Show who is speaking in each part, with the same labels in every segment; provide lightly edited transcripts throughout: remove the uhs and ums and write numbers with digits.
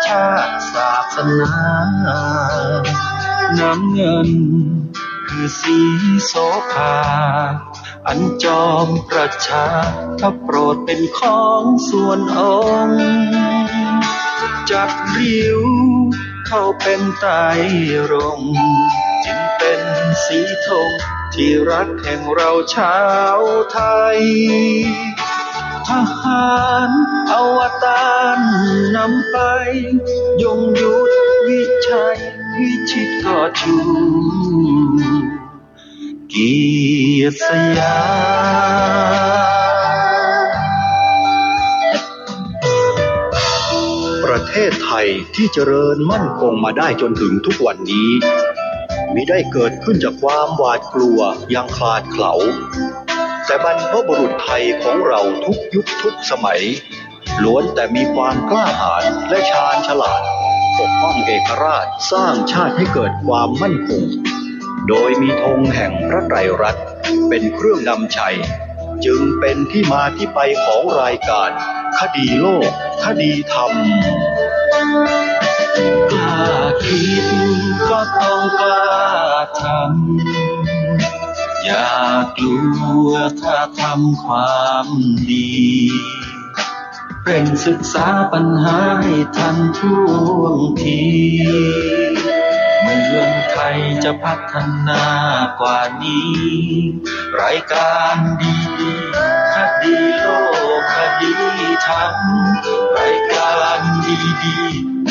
Speaker 1: ชาติศาสนาน้ำเงินคือสีโสภาอันจอมประชาถ้าโปรดเป็นของส่วนองค์จัดริ้วเข้าเป็นไตรรงค์จึงเป็นสีธงที่รักแห่งเราชาวไทยทหารอวตารนำไปยงยุทธวิชัยวิชิตก็ชูเกียรติสยาม
Speaker 2: ประเทศไทยที่เจริญมั่นคงมาได้จนถึงทุกวันนี้มิได้เกิดขึ้นจากความหวาดกลัวอย่างคลาดเขลาแต่บรรพบุรุษไทยของเราทุกยุคทุกสมัยล้วนแต่มีความกล้าหาญและชาญฉลาดปกป้องเอกราชสร้างชาติให้เกิดความมั่นคงโดยมีธงแห่งพระไตรรัตน์เป็นเครื่องนำชัยจึงเป็นที่มาที่ไปของรายการคดีโลกคดีธรรม
Speaker 1: กล้าคิดก็ต้องกล้าทำอย่ากลัวถ้าทำความดีเร่งศึกษาปัญหาให้ทันท่วงทีเมืองไทยจะพัฒนากว่านี้รายการดีคดีโลกคดีธรรมรายการดี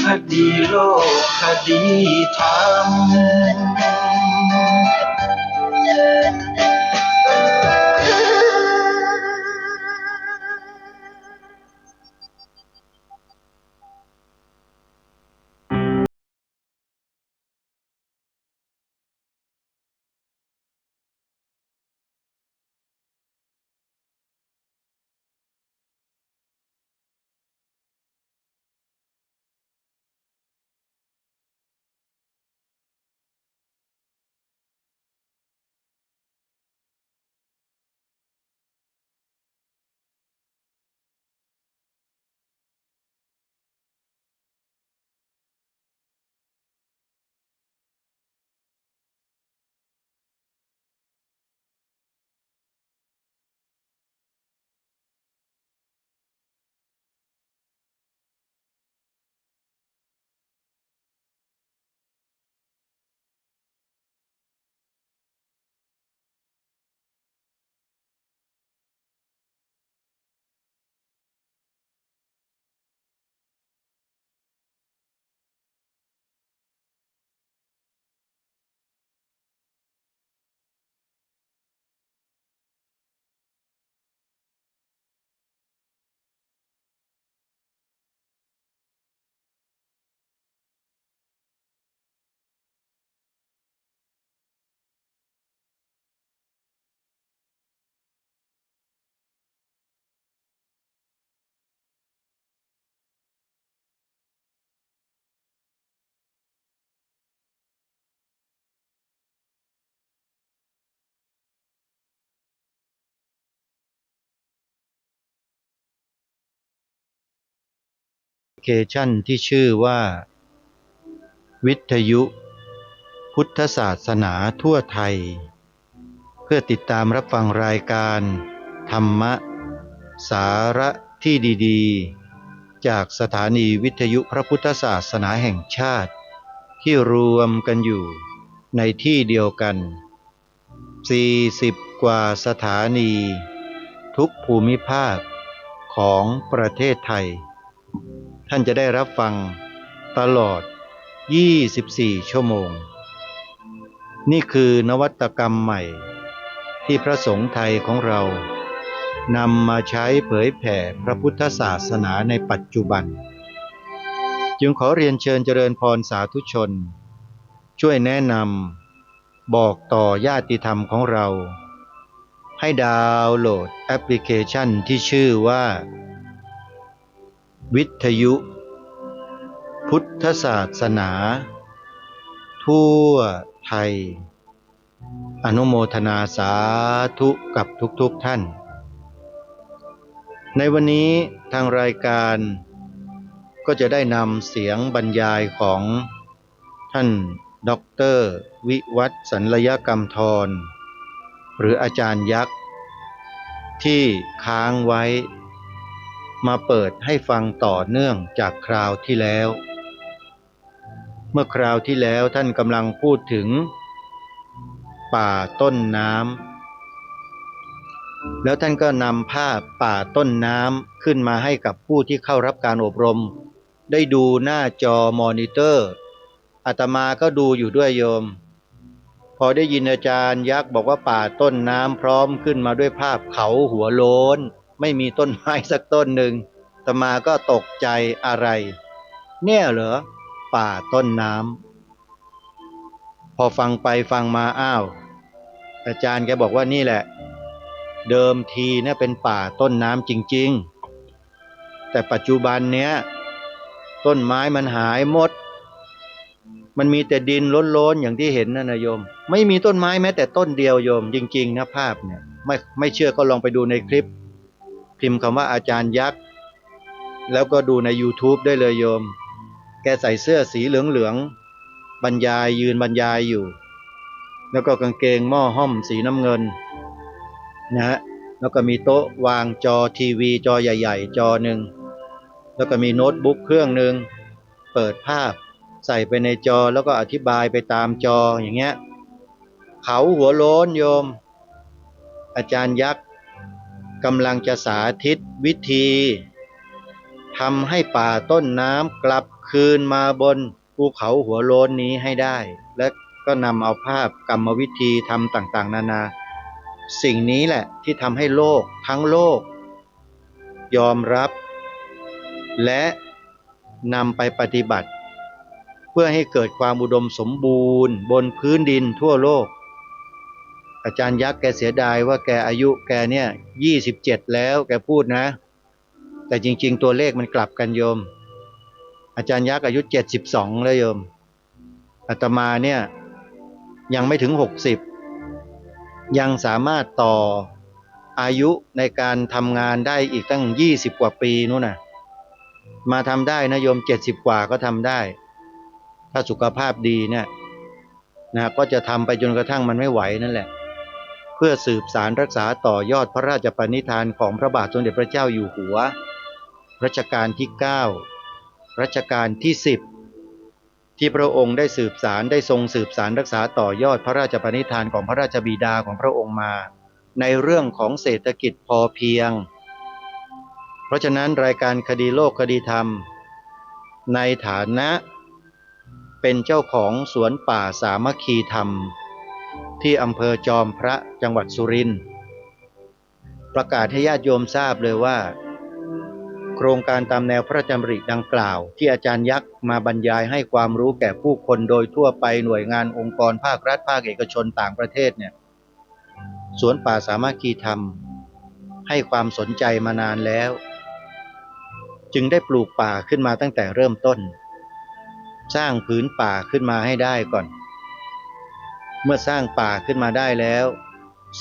Speaker 1: คดีโลกคดีธรรม
Speaker 3: แอปพลิเคชันที่ชื่อว่าวิทยุพุทธศาสนาทั่วไทยเพื่อติดตามรับฟังรายการธรรมะสาระที่ดีๆจากสถานีวิทยุพระพุทธศาสนาแห่งชาติที่รวมกันอยู่ในที่เดียวกัน40กว่าสถานีทุกภูมิภาคของประเทศไทยท่านจะได้รับฟังตลอด24ชั่วโมงนี่คือนวัตกรรมใหม่ที่พระสงฆ์ไทยของเรานำมาใช้เผยแผ่พระพุทธศาสนาในปัจจุบันจึงขอเรียนเชิญเจริญพรสาธุชนช่วยแนะนำบอกต่อญาติธรรมของเราให้ดาวน์โหลดแอปพลิเคชันที่ชื่อว่าวิทยุพุทธศาสนาทั่วไทยอนุโมทนาสาธุกับทุกท่านในวันนี้ทางรายการ ก็จะได้นำเสียงบรรยายของท่านด็อกเตอร์วิวัฒน์สัลยกรรมธรหรืออาจารย์ยักษ์ที่ค้างไว้มาเปิดให้ฟังต่อเนื่องจากคราวที่แล้ว เมื่อคราวที่แล้วท่านกำลังพูดถึงป่าต้นน้ำแล้วท่านก็นำภาพป่าต้นน้ำขึ้นมาให้กับผู้ที่เข้ารับการอบรมได้ดูหน้าจอมอนิเตอร์อาตมาก็ดูอยู่ด้วยโยมพอได้ยินอาจารย์ยักษ์บอกว่าป่าต้นน้ำพร้อมขึ้นมาด้วยภาพเขาหัวโล้นไม่มีต้นไม้สักต้นหนึ่งอาตมาก็ตกใจอะไรเนี่ยเหรอป่าต้นน้ำพอฟังไปฟังมาอ้าวอาจารย์แกบอกว่านี่แหละเดิมทีเนี่ยเป็นป่าต้นน้ำจริงๆแต่ปัจจุบันเนี้ยต้นไม้มันหายหมดมันมีแต่ดินโล้นๆอย่างที่เห็นนั่นนะโยมไม่มีต้นไม้แม้แต่ต้นเดียวโยมจริงๆนะภาพเนี่ยไม่เชื่อก็ลองไปดูในคลิปพิมพ์คำว่าอาจารย์ยักษ์แล้วก็ดูใน YouTube ได้เลยโยมแกใส่เสื้อสีเหลืองๆบรรยายยืนบรรยายอยู่แล้วก็กางเกงหม้อห้อมสีน้ำเงินนะฮะแล้วก็มีโต๊ะวางจอทีวีจอใหญ่ๆจอหนึ่งแล้วก็มีโน้ตบุ๊กเครื่องหนึ่งเปิดภาพใส่ไปในจอแล้วก็อธิบายไปตามจออย่างเงี้ยเขาหัวโล้นโยมอาจารย์ยักษ์กำลังจะสาธิตวิธีทำให้ป่าต้นน้ำกลับคืนมาบนภูเขาหัวโล้นนี้ให้ได้และก็นำเอาภาพกรรมวิธีทำต่างๆนานาสิ่งนี้แหละที่ทำให้โลกทั้งโลกยอมรับและนำไปปฏิบัติเพื่อให้เกิดความอุดมสมบูรณ์บนพื้นดินทั่วโลกอาจารย์ยักษ์แกเสียดายว่าแกอายุแกเนี่ย27แล้วแกพูดนะแต่จริงๆตัวเลขมันกลับกันโยมอาจารย์ยักษ์อายุ72แล้วโยมอาตมาเนี่ยยังไม่ถึง60ยังสามารถต่ออายุในการทำงานได้อีกตั้ง20กว่าปีนู้นน่ะมาทำได้นะโยม70กว่าก็ทำได้ถ้าสุขภาพดีเนี่ยนะก็จะทำไปจนกระทั่งมันไม่ไหวนั่นแหละเพื่อสืบสารรักษาต่อยอดพระราชปณิธานของพระบาทสมเด็จพระเจ้าอยู่หัวรัชกาลที่9รัชกาลที่10ที่พระองค์ได้สืบสารได้ทรงสืบสารรักษาต่อยอดพระราชปณิธานของพระราชบิดาของพระองค์มาในเรื่องของเศรษฐกิจพอเพียงเพราะฉะนั้นรายการคดีโลกคดีธรรมในฐานะเป็นเจ้าของสวนป่าสามัคคีธรรมที่อำเภอจอมพระจังหวัดสุรินทร์ประกาศให้ญาติโยมทราบเลยว่าโครงการตามแนวพระราชดำริดังกล่าวที่อาจารย์ยักษ์มาบรรยายให้ความรู้แก่ผู้คนโดยทั่วไปหน่วยงานองค์กรภาครัฐภาคเอกชนต่างประเทศเนี่ยสวนป่าสามัคคีธรรมให้ความสนใจมานานแล้วจึงได้ปลูกป่าขึ้นมาตั้งแต่เริ่มต้นสร้างผืนป่าขึ้นมาให้ได้ก่อนเมื่อสร้างป่าขึ้นมาได้แล้ว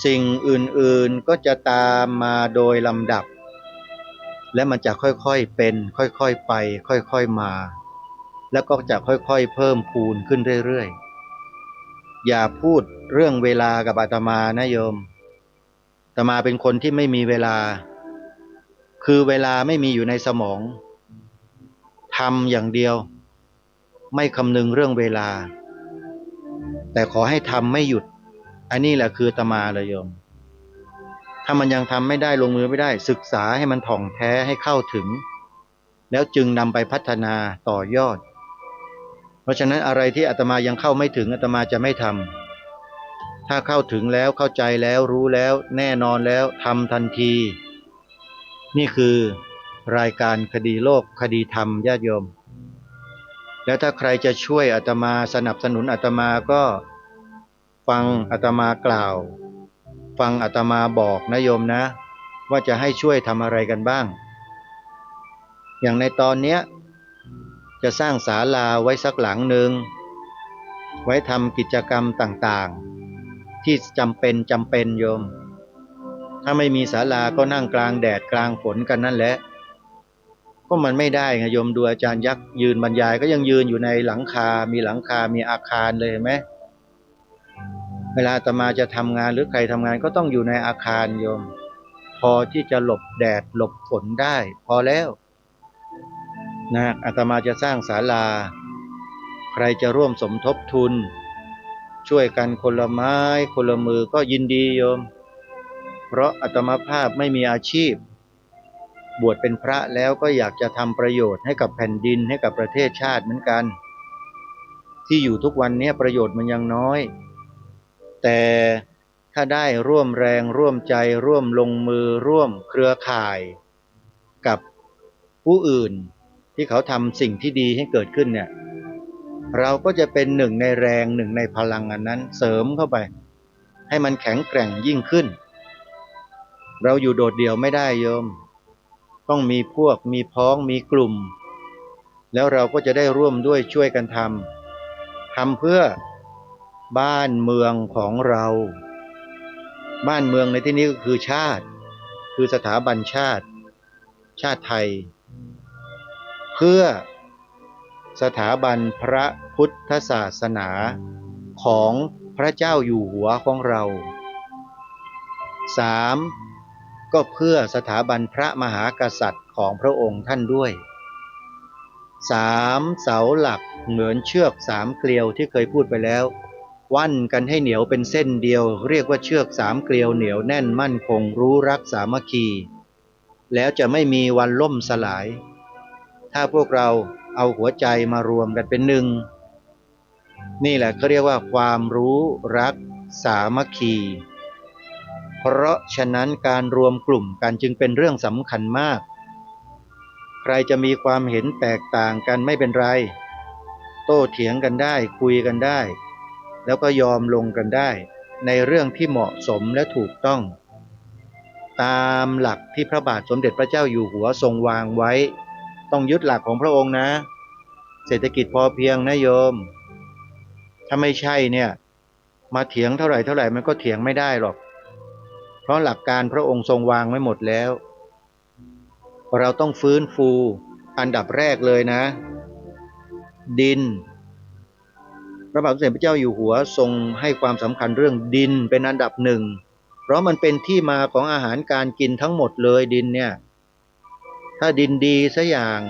Speaker 3: สิ่งอื่นๆก็จะตามมาโดยลำดับและมันจะค่อยๆเป็นค่อยๆไปค่อยๆมาแล้วก็จะค่อยๆเพิ่มพูนขึ้นเรื่อยๆอย่าพูดเรื่องเวลากับอาตมานะโยมอาตมาเป็นคนที่ไม่มีเวลาคือเวลาไม่มีอยู่ในสมองทำอย่างเดียวไม่คำนึงเรื่องเวลาแต่ขอให้ทำไม่หยุดอันนี้แหละคืออาตมาเลยโยมถ้ามันยังทำไม่ได้ลงมือไม่ได้ศึกษาให้มันถ่องแท้ให้เข้าถึงแล้วจึงนำไปพัฒนาต่อยอดเพราะฉะนั้นอะไรที่อาตมายังเข้าไม่ถึงอาตมาจะไม่ทำถ้าเข้าถึงแล้วเข้าใจแล้วรู้แล้วแน่นอนแล้วทำทันทีนี่คือรายการคดีโลกคดีธรรมญาติโยมแล้วถ้าใครจะช่วยอาตมาสนับสนุนอาตมาก็ฟังอาตมากล่าวฟังอาตมาบอกนะโยมนะว่าจะให้ช่วยทำอะไรกันบ้างอย่างในตอนเนี้ยจะสร้างศาลาไว้สักหลังหนึ่งไว้ทำกิจกรรมต่างๆที่จำเป็นโยมถ้าไม่มีศาลาก็นั่งกลางแดดกลางฝนกันนั่นแหละ ก็มันไม่ได้ไงโยมดูอาจารย์ยักษ์ยืนบรรยายก็ยังยืนอยู่ในหลังคามีหลังคามีอาคารเลยเห็นไหมเวลาอาตมาจะทำงานหรือใครทำงานก็ต้องอยู่ในอาคารโยมพอที่จะหลบแดดหลบฝนได้พอแล้วนะอาตมาจะสร้างศาลาใครจะร่วมสมทบทุนช่วยกันคนละไม้คนละมือก็ยินดีโยมเพราะอาตมาภาพไม่มีอาชีพบวชเป็นพระแล้วก็อยากจะทำประโยชน์ให้กับแผ่นดินให้กับประเทศชาติเหมือนกันที่อยู่ทุกวันนี้ประโยชน์มันยังน้อยแต่ถ้าได้ร่วมแรงร่วมใจร่วมลงมือร่วมเครือข่ายกับผู้อื่นที่เขาทำสิ่งที่ดีให้เกิดขึ้นเนี่ยเราก็จะเป็นหนึ่งในแรงหนึ่งในพลังอันนั้นเสริมเข้าไปให้มันแข็งแกร่งยิ่งขึ้นเราอยู่โดดเดี่ยวไม่ได้โยมต้องมีพวกมีพ้องมีกลุ่มแล้วเราก็จะได้ร่วมด้วยช่วยกันทำเพื่อบ้านเมืองของเราบ้านเมืองในที่นี้ก็คือชาติคือสถาบันชาติไทยเพื่อสถาบันพระพุทธศาสนาของพระเจ้าอยู่หัวของเรา3ก็เพื่อสถาบันพระมหากษัตริย์ของพระองค์ท่านด้วย3เสาหลักเหมือนเชือก3เกลียวที่เคยพูดไปแล้ววั่นกันให้เหนียวเป็นเส้นเดียวเรียกว่าเชือก3เกลียวเหนียวแน่นมั่นคงรู้รักสามัคคีแล้วจะไม่มีวันล่มสลายถ้าพวกเราเอาหัวใจมารวมกันเป็นหนึ่งนี่แหละเขาเรียกว่าความรู้รักสามัคคีเพราะฉะนั้นการรวมกลุ่มกันจึงเป็นเรื่องสำคัญมากใครจะมีความเห็นแตกต่างกันไม่เป็นไรโต้เถียงกันได้คุยกันได้แล้วก็ยอมลงกันได้ในเรื่องที่เหมาะสมและถูกต้องตามหลักที่พระบาทสมเด็จพระเจ้าอยู่หัวทรงวางไว้ต้องยึดหลักของพระองค์นะเศรษฐกิจพอเพียงนะโยมถ้าไม่ใช่เนี่ยมาเถียงเท่าไหร่มันก็เถียงไม่ได้หรอกเพราะหลักการพระองค์ทรงวางไว้หมดแล้วเราต้องฟื้นฟูอันดับแรกเลยนะดินพระบาทสมเด็จพระเจ้าอยู่หัวทรงให้ความสำคัญเรื่องดินเป็นอันดับหนึ่งเพราะมันเป็นที่มาของอาหารการกินทั้งหมดเลยดินเนี่ยถ้าดินดีซะอย่าง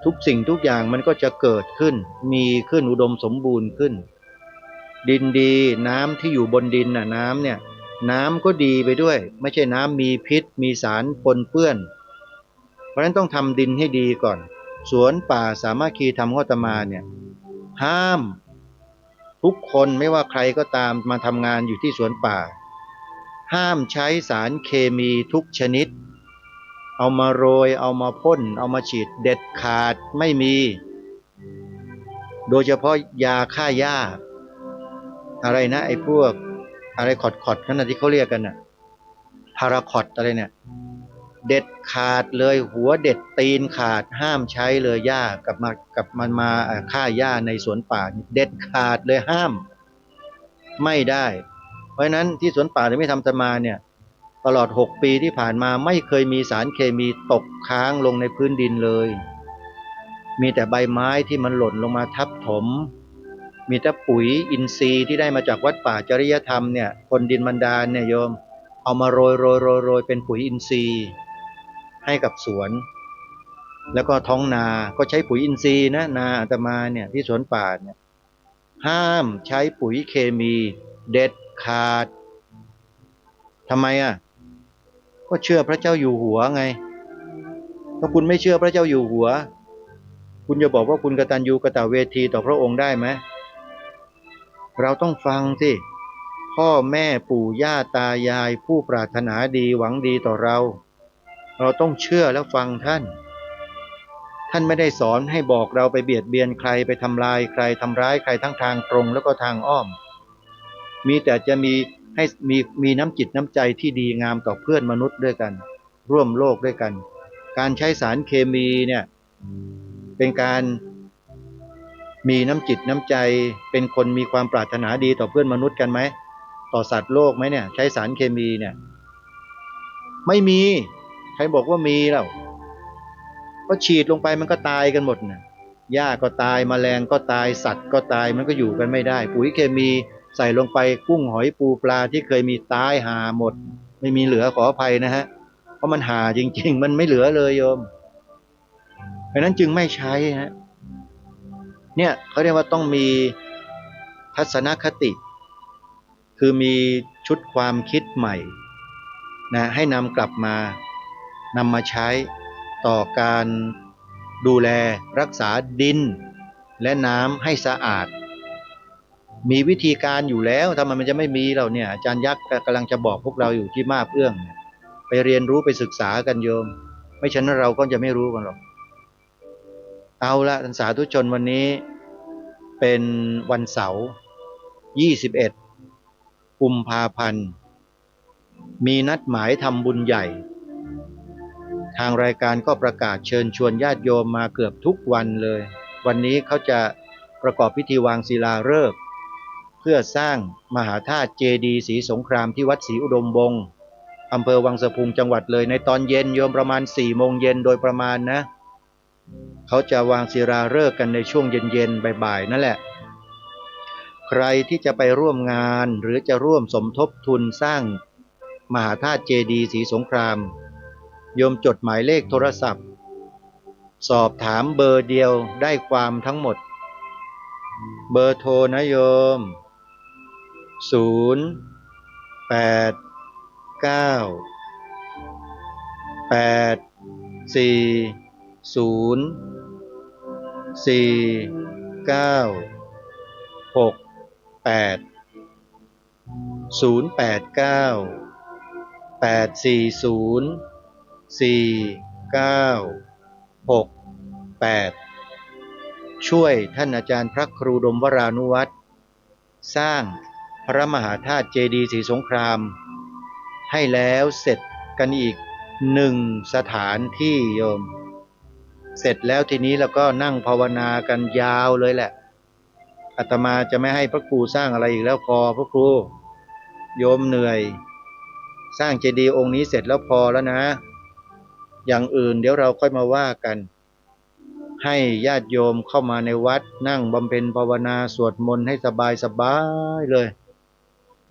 Speaker 3: ทุกสิ่งทุกอย่างมันก็จะเกิดขึ้นมีขึ้นอุดมสมบูรณ์ขึ้นดินดีน้ำที่อยู่บนดินน่ะน้ำเนี่ยน้ำก็ดีไปด้วยไม่ใช่น้ำมีพิษมีสารปนเปื้อนเพราะฉะนั้นต้องทำดินให้ดีก่อนสวนป่าสามัคคีธรรมของอาตมาเนี่ยห้ามทุกคนไม่ว่าใครก็ตามมาทำงานอยู่ที่สวนป่าห้ามใช้สารเคมีทุกชนิดเอามาโรยเอามาพ่นเอามาฉีดเด็ดขาดไม่มีโดยเฉพาะยาฆ่าหญ้าอะไรนะไอ้พวกอะไรขอดขนาดที่เขาเรียกกันน่ะพาราคอดอะไรเนี่ยเด็ดขาดเลยหัวเด็ดตีนขาดห้ามใช้เลยหญ้ากับมันมาฆ่าหญ้าในสวนป่าเด็ดขาดเลยห้ามไม่ได้เพราะฉะนั้นที่สวนป่าที่ไม่ทำอาตมาเนี่ยตลอด6 ปีที่ผ่านมาไม่เคยมีสารเคมีตกค้างลงในพื้นดินเลยมีแต่ใบไม้ที่มันหล่นลงมาทับถมมีแต่ปุ๋ยอินทรีย์ที่ได้มาจากวัดป่าจริยธรรมเนี่ยคนดินบันดาลเนี่ยโยมเอามาโรยเป็นปุ๋ยอินทรีย์ให้กับสวนแล้วก็ท้องนาก็ใช้ปุ๋ยอินทรีย์นะนาอาตมาเนี่ยที่สวนป่าเนี่ยห้ามใช้ปุ๋ยเคมีเด็ดขาดทำไมก็เชื่อพระเจ้าอยู่หัวไงถ้าคุณไม่เชื่อพระเจ้าอยู่หัวคุณจะบอกว่าคุณกตัญญูกตเวทีต่อพระองค์ได้ไหมเราต้องฟังสิพ่อแม่ปู่ย่าตายายผู้ปรารถนาดีหวังดีต่อเราต้องเชื่อและฟังท่านไม่ได้สอนให้บอกเราไปเบียดเบียนใครไปทำลายใครทำร้ายใครทั้งทางตรงแล้วก็ทางอ้อมมีแต่จะมีน้ำจิตน้ำใจที่ดีงามต่อเพื่อนมนุษย์ด้วยกันร่วมโลกด้วยกันการใช้สารเคมีเนี่ยเป็นการมีน้ำจิตน้ำใจเป็นคนมีความปรารถนาดีต่อเพื่อนมนุษย์กันไหมต่อสัตว์โลกไหมเนี่ยใช้สารเคมีเนี่ยไม่มีใครบอกว่ามีแล้ว พอฉีดลงไปมันก็ตายกันหมดนะหญ้าก็ตายแมลงก็ตายสัตว์ก็ตายมันก็อยู่กันไม่ได้ปุ๋ยเคมีใส่ลงไปกุ้งหอยปูปลาที่เคยมีตายหาหมดไม่มีเหลือขออภัยนะฮะเพราะมันหาจริงๆมันไม่เหลือเลยโยมเพราะนั้นจึงไม่ใช้ฮะเนี่ยเขาเรียกว่าต้องมีทัศนคติคือมีชุดความคิดใหม่นะให้นำกลับมานำมาใช้ต่อการดูแลรักษาดินและน้ำให้สะอาดมีวิธีการอยู่แล้วทำไมมันจะไม่มีเราเนี่ยอาจารย์ยักษ์กำลังจะบอกพวกเราอยู่ที่มาบเอื้องไปเรียนรู้ไปศึกษากันโยมไม่ฉะนั้นเราก็จะไม่รู้กันหรอกเอาละท่านสาธุชนวันนี้เป็นวันเสาร์21 กุมภาพันธ์มีนัดหมายทำบุญใหญ่ทางรายการก็ประกาศเชิญชวนญาติโยมมาเกือบทุกวันเลยวันนี้เขาจะประกอบพิธีวางศิลาฤกษ์เพื่อสร้างมหาธาตุเจดีย์ศรีสงครามที่วัดศรีอุดมวงศ์อำเภอวังสะพุงจังหวัดเลยในตอนเย็นโยมประมาณ4 โมงเย็นโดยประมาณนะเขาจะวางศิลาฤกษ์กันในช่วงเย็นๆบ่ายๆนั่นแหละใครที่จะไปร่วมงานหรือจะร่วมสมทบทุนสร้างมหาธาตุเจดีย์ศรีสงครามโยมจดหมายเลขโทรศัพท์สอบถามเบอร์เดียวได้ความทั้งหมดเบอร์โทรนะโยมช่วยท่านอาจารย์พระครูดมวรานุวัตรสร้างพระมหาธาตุเจดีย์ศรีสงครามให้แล้วเสร็จกันอีก1 สถานที่โยมเสร็จแล้วทีนี้เราก็นั่งภาวนากันยาวเลยแหละอาตมาจะไม่ให้พระครูสร้างอะไรอีกแล้วพอพระครูโยมเหนื่อยสร้างเจดีย์องค์นี้เสร็จแล้วพอแล้วนะอย่างอื่นเดี๋ยวเราค่อยมาว่ากันให้ญาติโยมเข้ามาในวัดนั่งบำเพ็ญภาวนาสวดมนต์ให้สบายๆเลย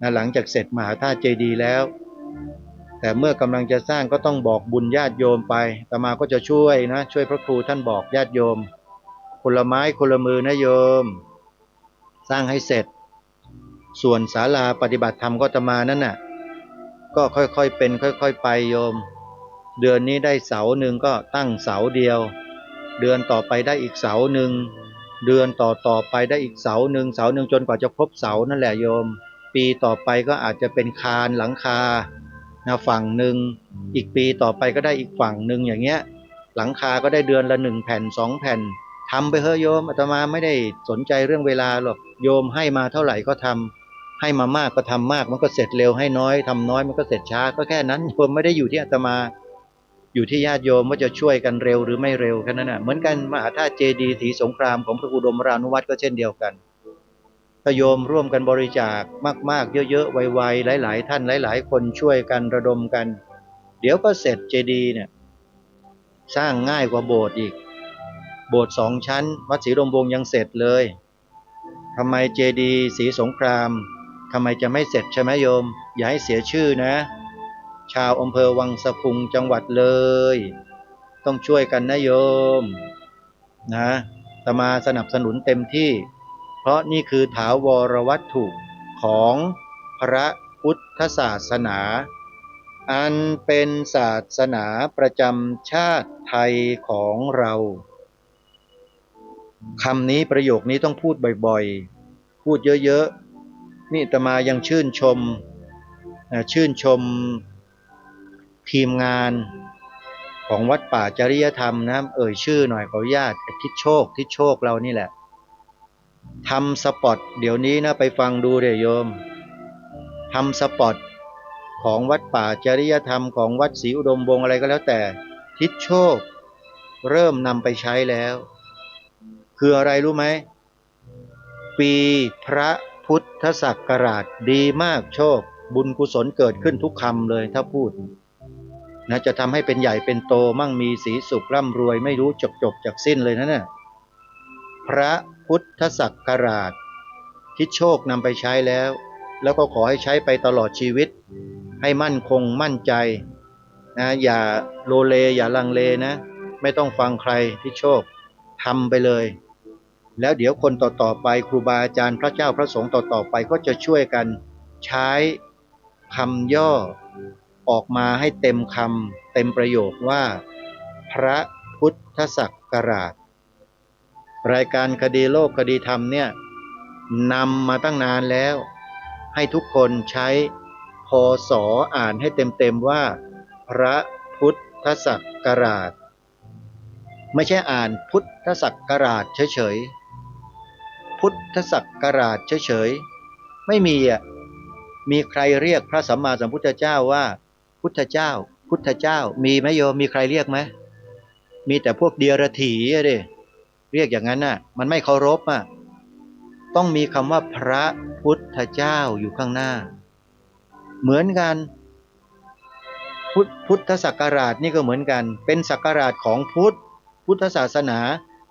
Speaker 3: นะหลังจากเสร็จมหาธาตุเจดีย์แล้วแต่เมื่อกำลังจะสร้างก็ต้องบอกบุญญาติโยมไปอาตมาก็จะช่วยนะช่วยพระครูท่านบอกญาติโยมคนละไม้คนละมือนะโยมสร้างให้เสร็จส่วนศาลาปฏิบัติธรรมก็อาตมานั่นน่ะก็ค่อยๆเป็นค่อยๆไปโยมเดือนนี้ได้เสาหนึ่งก็ตั้งเสาเดียวเดือนต่อไปได้อีกเสาหนึ่งเดือนต่อไปได้อีกเสาหนึ่งจนกว่าจะครบเสานั่นแหละโยมปีต่อไปก็อาจจะเป็นคานหลังคานะฝั่งหนึ่งอีกปีต่อไปก็ได้อีกฝั่งหนึ่งอย่างเงี้ยหลังคาก็ได้เดือนละ1 แผ่น 2 แผ่นทำไปเถอะโยมอาตมาไม่ได้สนใจเรื่องเวลาหรอกโยมให้มาเท่าไหร่ก็ทำให้มามากก็ทำมากมันก็เสร็จเร็วให้น้อยทำน้อยมันก็เสร็จช้าก็แค่นั้นโยมไม่ได้อยู่ที่อาตมาอยู่ที่ญาติโยมว่าจะช่วยกันเร็วหรือไม่เร็วแค่นั้นน่ะเหมือนกันมหาธาตุเจดีย์ศรีสงครามของพระครูดมวรานุวัตรก็เช่นเดียวกันถ้าโยมร่วมกันบริจาคมากๆเยอะๆไวๆหลายๆท่านหลายๆคนช่วยกันระดมกันเดี๋ยวก็เสร็จเจดีย์เนี่ยสร้างง่ายกว่าโบสถ์อีกโบสถ์2 ชั้นวัดศรีอุดมวงศ์ยังเสร็จเลยทำไมเจดีย์ศรีสงครามทำไมจะไม่เสร็จใช่ไหมโยมอย่าให้เสียชื่อนะชาวอำเภอวังสะพุงจังหวัดเลยต้องช่วยกันนะโยมนะอาตมาสนับสนุนเต็มที่เพราะนี่คือถาวรวัตถุของพระพุทธศาสนาอันเป็นศาสนาประจำชาติไทยของเราคำนี้ประโยคนี้ต้องพูดบ่อยๆพูดเยอะๆนี่อาตมายังชื่นชมทีมงานของวัดป่าจริยธรรมนะชื่อหน่อยขออนุญาตทิศโชคเรานี่แหละทำสปอตเดี๋ยวนี้นะไปฟังดูเดี๋ยวโยมทำสปอตของวัดป่าจริยธรรมของวัดศรีอุดมวงศ์อะไรก็แล้วแต่ทิศโชคเริ่มนำไปใช้แล้วคืออะไรรู้ไหมปีพระพุทธศักราชดีมากโชคบุญกุศลเกิดขึ้นทุกคำเลยถ้าพูด นะจะทำให้เป็นใหญ่เป็นโตมั่งมีสีสุขร่ำรวยไม่รู้จบจากสิ้นเลยนะเนี่ยพระพุทธศักราชที่โชคนำไปใช้แล้วก็ขอให้ใช้ไปตลอดชีวิตให้มั่นคงมั่นใจนะอย่าโลเลอย่าลังเลนะไม่ต้องฟังใครที่โชคทำไปเลยแล้วเดี๋ยวคนต่อไปครูบาอาจารย์พระเจ้าพระสงฆ์ต่อไปก็จะช่วยกันใช้คำย่อออกมาให้เต็มคำเต็มประโยคว่าพระพุทธศักราชรายการคดีโลกคดีธรรมเนี่ยนำมาตั้งนานแล้วให้ทุกคนใช้พศอ่านให้เต็มว่าพระพุทธศักราชไม่ใช่อ่านพุทธศักราชเฉยๆพุทธศักราชเฉยๆไม่มีมีใครเรียกพระสัมมาสัมพุทธเจ้าว่าพุทธเจ้าพุทธเจ้ามีไหมโยมมีใครเรียกไหมมีแต่พวกเดียรถีดิเรียกอย่างนั้นน่ะมันไม่เคารพต้องมีคำว่าพระพุทธเจ้าอยู่ข้างหน้าเหมือนกันพุทธศักราชนี่ก็เหมือนกันเป็นศักราชของพุทธศาสนา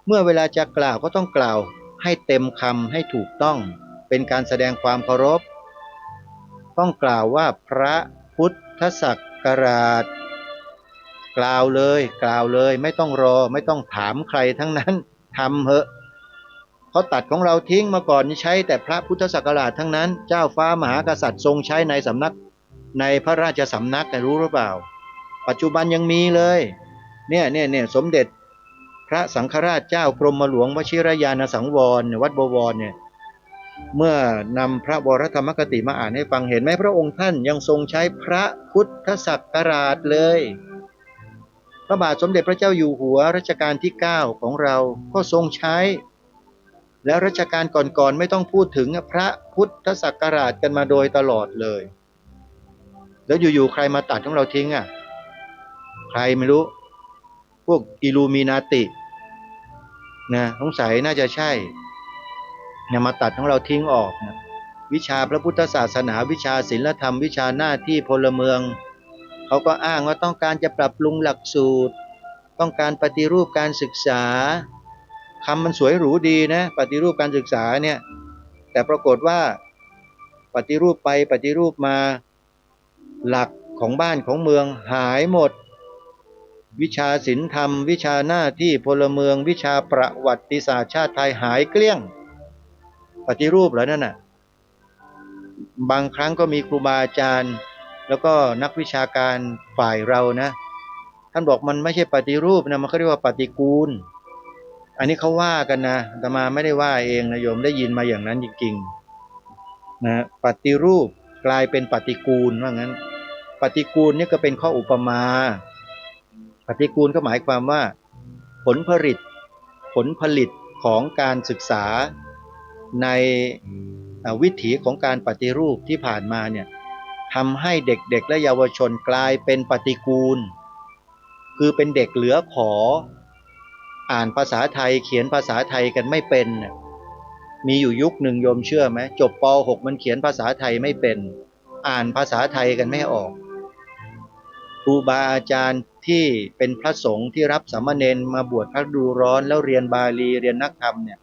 Speaker 3: เมื่อเวลาจะกล่าวก็ต้องกล่าวให้เต็มคำให้ถูกต้องเป็นการแสดงความเคารพต้องกล่าวว่าพระพุทธศักราชกล่าวเลยไม่ต้องรอไม่ต้องถามใครทั้งนั้นทำเหอะเขาตัดของเราทิ้งมาก่อนใช้แต่พระพุทธศักราชทั้งนั้นเจ้าฟ้ามหากษัตริย์ทรงใช้ในสำนักในพระราชสำนักรู้หรือเปล่าปัจจุบันยังมีเลยเนี่ยสมเด็จพระสังฆราชเจ้ากรมหลวงวชิรยานสังวรวัดบวรเนี่ยเมื่อนำพระวรธรรมกติมาอ่านให้ฟังเห็นไหมพระองค์ท่านยังทรงใช้พระพุทธศักราชเลยพระบาทสมเด็จพระเจ้าอยู่หัวรัชกาลที่9ของเราก็ทรงใช้แล้วรัชกาลก่อนๆไม่ต้องพูดถึงพระพุทธศักราชกันมาโดยตลอดเลยแล้วอยู่ๆใครมาตัดของเราทิ้งใครไม่รู้พวกอิลูมินาตินะสงสัยน่าจะใช่เนี่ยมาตัดของเราทิ้งออกนะวิชาพระพุทธศาสนาวิชาศีลธรรมวิชาหน้าที่พลเมืองเขาก็อ้างว่าต้องการจะปรับปรุงหลักสูตรต้องการปฏิรูปการศึกษาคำมันสวยหรูดีนะปฏิรูปการศึกษาเนี่ยแต่ปรากฏว่าปฏิรูปไปปฏิรูปมาหลักของบ้านของเมืองหายหมดวิชาศีลธรรมวิชาหน้าที่พลเมืองวิชาประวัติศาสตร์ชาติไทยหายเกลี้ยงปฏิรูปเหรอนั่นน่ะบางครั้งก็มีครูบาอาจารย์แล้วก็นักวิชาการฝ่ายเรานะท่านบอกมันไม่ใช่ปฏิรูปนะมันเขาเรียกว่าปฏิกูลอันนี้เขาว่ากันนะอาตมาไม่ได้ว่าเองนะโยมได้ยินมาอย่างนั้นจริงๆนะปฏิรูปกลายเป็นปฏิกูลว่างั้นปฏิกูลนี่ก็เป็นข้ออุปมาปฏิกูลก็หมายความว่าผลผลิตของการศึกษาในวิถีของการปฏิรูปที่ผ่านมาเนี่ยทำให้เด็กๆและเยาวชนกลายเป็นปฏิกูลคือเป็นเด็กเหลือขออ่านภาษาไทยเขียนภาษาไทยกันไม่เป็นมีอยู่ยุคหนึ่งโยมเชื่อไหมจบป.6 มันเขียนภาษาไทยไม่เป็นอ่านภาษาไทยกันไม่ออกครูบาอาจารย์ที่เป็นพระสงฆ์ที่รับสามเณรมาบวชพระฤดูร้อนแล้วเรียนบาลีเรียนนักธรรมเนี่ย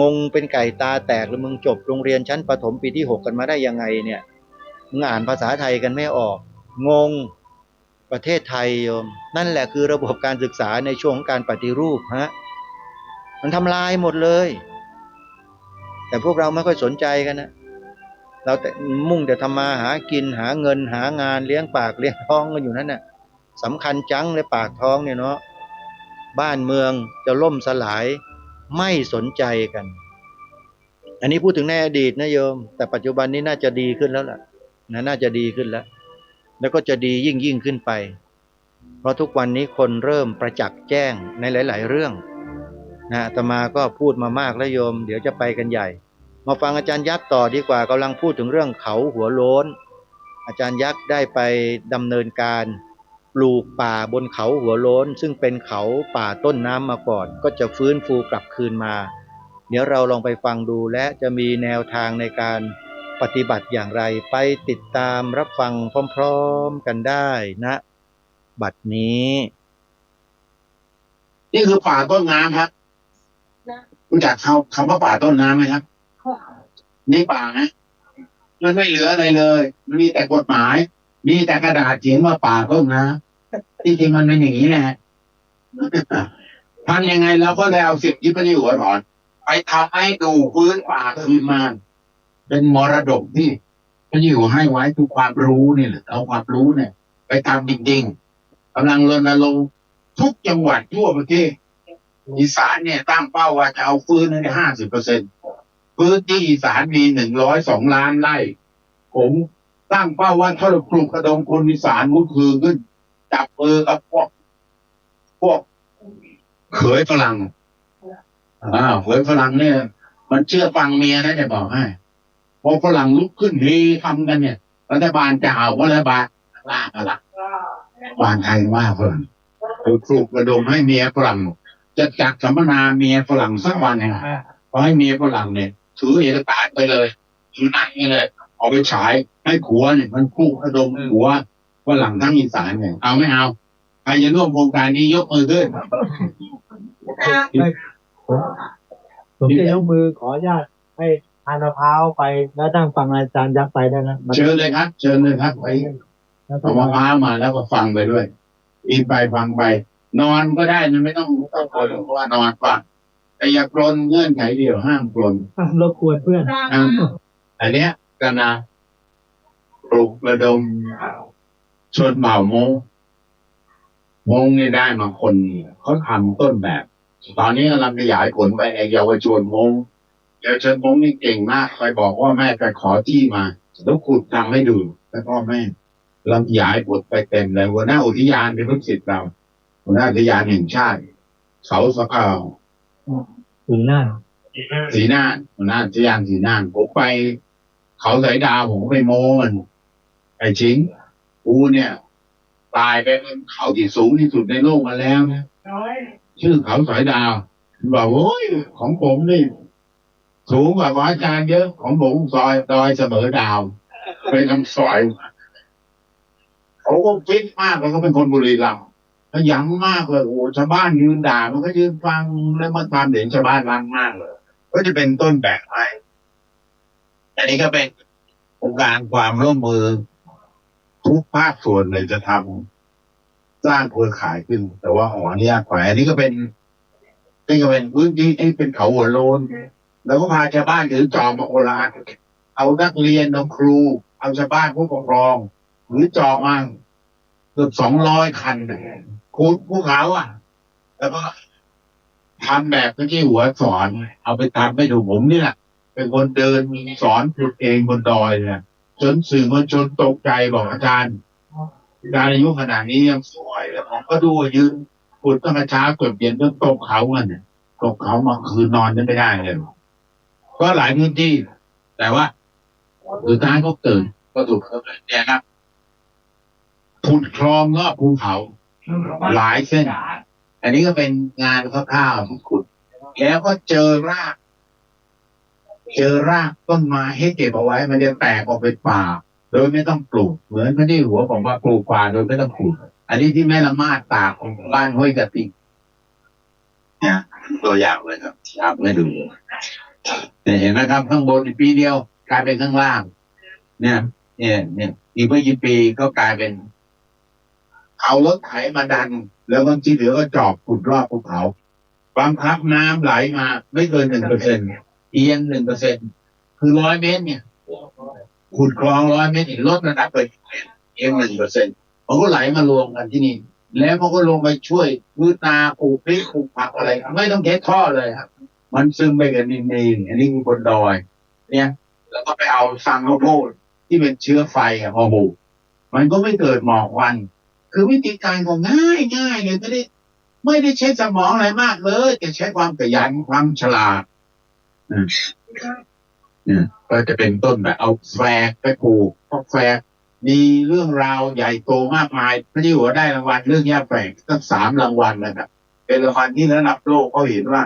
Speaker 3: งงเป็นไก่ตาแตกแล้วมึงจบโรงเรียนชั้นประถมปีที่6กันมาได้ยังไงเนี่ยมึงอ่านภาษาไทยกันไม่ออกงงประเทศไทยโยมนั่นแหละคือระบบการศึกษาในช่วงของการปฏิรูปมันทำลายหมดเลยแต่พวกเราไม่ค่อยสนใจกันนะเราแต่มุ่งแต่ทำมาหากินหาเงินหางานเลี้ยงปากเลี้ยงท้องกันอยู่นั่นน่ะสำคัญจังเลยปากท้องเนี่ยเนาะบ้านเมืองจะล่มสลายไม่สนใจกันอันนี้พูดถึงในอดีตนะโยมแต่ปัจจุบันนี้น่าจะดีขึ้นแล้วล่ะน่าจะดีขึ้นแล้วก็จะดียิ่งขึ้นไปเพราะทุกวันนี้คนเริ่มประจักษ์แจ้งในหลายๆเรื่องอาตมาก็พูดมามากแล้วโยมเดี๋ยวจะไปกันใหญ่มาฟังอาจารย์ยักษ์ต่อดีกว่ากำลังพูดถึงเรื่องเขาหัวโล้นอาจารย์ยักษ์ได้ไปดำเนินการปลูกป่าบนเขาหัวโล้นซึ่งเป็นเขาป่าต้นน้ำมาก่อนก็จะฟื้นฟูกลับคืนมาเดี๋ยวเราลองไปฟังดูและจะมีแนวทางในการ ปฏิบัติอย่างไรไปติดตามรับฟังพร้อมๆกันได้นะบัดนี้
Speaker 4: นี่คือป่าต้นน้ำครับรู้จักคำว่าป่าต้นน้ำไหมครับนี่ป่านะมันไม่เหลืออะไรเลยมันมีแต่กฎหมายมีแต่กระดาษเขียนว่าป่าต้นน้ำที่จริงมันเป็นอย่างนี้แหละทำยังไงเราก็ได้เอาสิ่งที่พระเจ้าอยู่หัวสอนไปทำให้ดูพื้นป่าคืนมาเป็นมรดกที่พระเจ้าอยู่ให้ไว้คือความรู้นี่แหละเอาความรู้เนี่ยไปทำจริงๆกำลังรณรงค์ทุกจังหวัดทั่วประเทศอีสานเนี่ยตั้งเป้าว่าจะเอาฟื้นให้ได้50%พื้นที่อีสานมี102 ล้านไร่ผมตั้งเป้าว่าถ้าเราปลูกกระดงคนอีสานก็คือขึ้นจับมือกับพวกเขยฝรั่งเขยฝรั่งเนี่ยมันเชื่อฟังเมียนะจะบอกให้พอฝรั่งลุกขึ้นทีทำกันเนี่ยรัฐบาลจะเอารัฐบาลลากอะไรบานไทยว่าฝรั่งปลูกกระดงให้เมียฝรั่งจะจัดสัมมนาเมียฝรั่งสักวันเนี่ยพอให้เมียฝรั่งเนี่ยถือเอกสารไปเลยถือหนักเลยเอาไปฉายให้ผัวเนี่ยมันปลูกกระดงผัวฝรั่งทั้งอีสานเนี่ยเอาไม่เอาใครจะร่วมโครงการนี้ยกมือขึ้น
Speaker 5: ผมจะยกมือขออนุญาตให้ทานมะพร้าวไปแล้วนั่งฟังอาจารย์ยักษ์ไปได้นะ
Speaker 4: เชิญเลยครับเชิญเลยครับไปเอามะพร้าวมาแล้วก็ฟังไปด้วยอินไปฟังไปนอนก็ได้นะไม่ต้องกลัวเพราะว่านอนฟังแต่อย่ากลนเงื่อนไขเดียวห้ามกลน
Speaker 5: รบกวนเพื่อน
Speaker 4: อันเนี้ยกันนะปลูกระดมชนเผ่ามงนี่ได้มาคนเขาทำต้นแบบตอนนี้กำลังขยายผลไปเยาวชนมงนี่เก่งมากคอยบอกว่าแม่ไปขอที่มาแล้วขุดทำให้ดูแล้วพ่อแม่กำลังขยายผลไปเต็มเลยหัวหน้าอุทยานเป็นลูกศิษย์เราหัวหน้าอุทยานแห่งชาติเขาสะเกา
Speaker 5: สีน่าน
Speaker 4: หัวหน้าอุทยานสีน่านผมไปเขาสายดาวผมไปโมมันไอ้ชิงกูเนี่ยตายไปเป็นเขาที่สูงที่สุดในโลกมาแล้วนะชื่อเขาสายดาวบอกโอ้ยของผมนี่สูงกว่าอาจารย์เยอะของผมดอยเสมอดาวไปทำซอยเขาก็ฟิตมากแล้วก็เป็นคนบุรีรัมย์ขยันมากเลยโอ้ชาวบ้านยืนด่ามันก็ยืนฟังแล้วมันทำเด่นชาวบ้านรักมากเลยก็จะเป็นต้นแบบให้อันนี้ก็เป็นโครงการความร่วมมือทุกภาคส่วนเลยจะทำสร้างเครือข่ายขึ้นแต่ว่าขออนุญาตแขวนี่ก็เป็นพื้นที่ที่เป็นเขาหัวโลนแล้วก็พาชาวบ้านถือจอบมาโอลานเอานักเรียนเอาครูเอาชาวบ้านผู้ปกครองหรือจอบมาเกือบ200 คันคูณภูเขาแล้วก็ทำแบบที่หัวสอนเอาไปทำให้ดูผมนี่แหละเป็นคนเดินสอนฝึกเองบนดอยเนี่ยจนสื่อมวลชนตกใจบอกอาจารย์อายุขนาดนี้ยังสวยแล้วผมก็ดูยืนขุดตั้งแต่เช้าเกือบเย็นจนตกเขาเนี่ยตกเขามาคืนนอนจะไม่ได้เลยก็หลายพื้นที่แต่ว่าสุดท้ายก็เกิดก็ถูกเนี่ยครับขุดคลองก็ภูเขาหลายเส้นอันนี้ก็เป็นงานคร่าวๆที่ขุดแล้วก็เจอรากต้นไม้ให้เก็บเอาไว้มันจะแตกออกเป็นป่าโดยไม่ต้องปลูกเหมือนไม่ได้หัวของว่าปลูกป่าโดยไม่ต้องปลูกอันนี้ที่แม่ละมาดตากของบ้านห้วยกระติกเนี่ยตัวอย่างเลยครับอยากให้ดูเห็นไหมครับข้างบนปีเดียวกลายเป็นข้างล่างเนี่ยอีกไม่กี่ปีก็กลายเป็นเอารถไถมาดันแล้วบางทีเหลือก็จอบขุดรอบภูเขาบังคับน้ำไหลมาไม่เกิน1%เอียง1%คือ100 เมตรเนี่ยขุดคลอง100 เมตรลดระดับไปเอียง1%มันก็ไหลมารวมกันที่นี่แล้วมันก็ลงไปช่วยพืชนาปลูกพริกปลูกผักอะไรไม่ต้องเก็บท่อเลยครับมันซึมไปกับดินเองอันนี้คือบนดอยเนี่ยแล้วก็ไปเอาสังข้าวโพดที่เป็นเชื้อไฟพอบุกมันก็ไม่เกิดหมอกควันคือวิธีการของง่ายเลยไม่ได้ใช้สมองอะไรมากเลยแต่ใช้ความขยันความฉลาดก็จะเป็นต้นแบบเอาแฝกไปปลูกเพราะแฝกมีเรื่องราวใหญ่โตมากมายพระเจ้าอยู่หัวได้รางวัลเรื่องหญ้าแฝกตั้ง3 รางวัลนะครับเป็นรางวัลที่ระดับโลกเขาเห็นว่า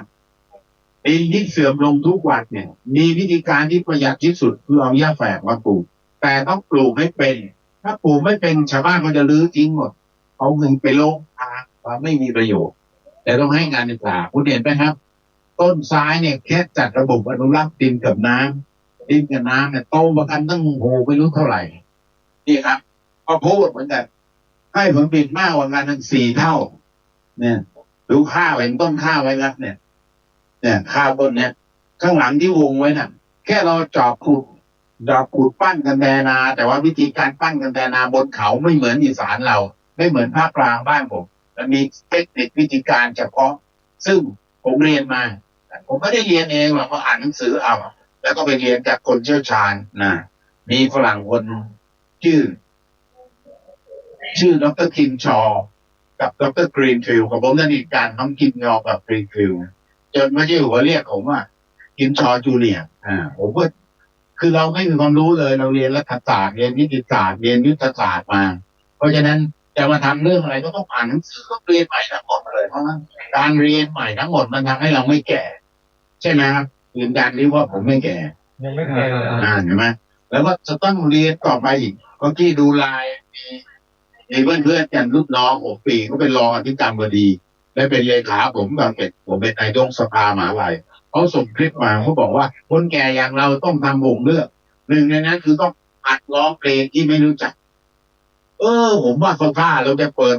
Speaker 4: ดินที่เสื่อมลงทุกวันเนี่ย มีวิธีการที่ประหยัดที่สุดคือเอาหญ้าแฝกมาปลูกแต่ต้องปลูกให้เป็นถ้าปลูกไม่เป็นชาวบ้านก็จะรื้อทิ้งหมดเอาเงินไปลงทางว่าไม่มีประโยชน์แต่ต้องให้งานศึกษาคุณเห็นไหมครับ ต้นซ้ายเนี่ยแค่จัดระบบอนุรักษ์ดินกับน้ำเนี่ยโตมากันตั้งโหไม่รู้เท่าไหร่นี่ครับก็พูดเหมือนกันให้ผลผลิตมากกว่ากันทั้ง4 เท่าเนี่ยดูข้าวเห็นต้นข้าวไว้ครับเนี่ยข้าวต้นเนี่ยข้างหลังที่วงไว้น่ะแค่เราจอบขุดปั้นกันแดนาแต่ว่าวิธีการปั้นกันแดนาบนเขาไม่เหมือนอีสานเราไม่เหมือนภาคกลางบ้านผมมันมีเทคนิควิธีการเฉพาะซึ่งผมเรียนมาผมไม่ได้เรียนเองหรอกเพราะอ่านหนังสือเอาแล้วก็ไปเรียนจากคนเชี่ยวชาญนะมีฝรั่งคนชื่อดร.คิมชอกับดร.กรีนฟิลด์กับผมสนิทกันทั้งคิมชอกับกรีนฟิลด์จนไม่ใช่หัวเรียกผมว่าคิมชอจูเนียร์ผมก็คือเราไม่มีความรู้เลยเราเรียนรัฐศาสตร์เรียนนิติศาสตร์เรียนยุทธศาสตร์มาเพราะฉะนั้นจะมาทำเรื่องอะไรก็ต้องอ่านหนังสือก็เรียนใหม่ทั้งหมดเลยเพราะงั้นการเรียนใหม่ทั้งหมดมันทำให้เราไม่แก่ใช่ไหมครับยืนยันนี้ว่าผมไม่แก่
Speaker 5: ยังไม่เคย
Speaker 4: เห็นไหมแล้วก็จะต้องเรียนต่อไปอีกก็ที่ดูไลน์มีเพื่อนกันรุ่นน้อง6 ปีเขาเป็นรองอธิการบดีและเป็นเลขาผมตอนผมเป็นนายกสภามหาวิทยาลัยเขาส่งคลิปมาเขาบอกว่าคนแก่อย่างเราต้องทำวงเลือกหนึ่งในนั้นคือต้องหัดร้องเพลงที่ไม่รู้จักผมว่าเขาท่าเราจะเปิด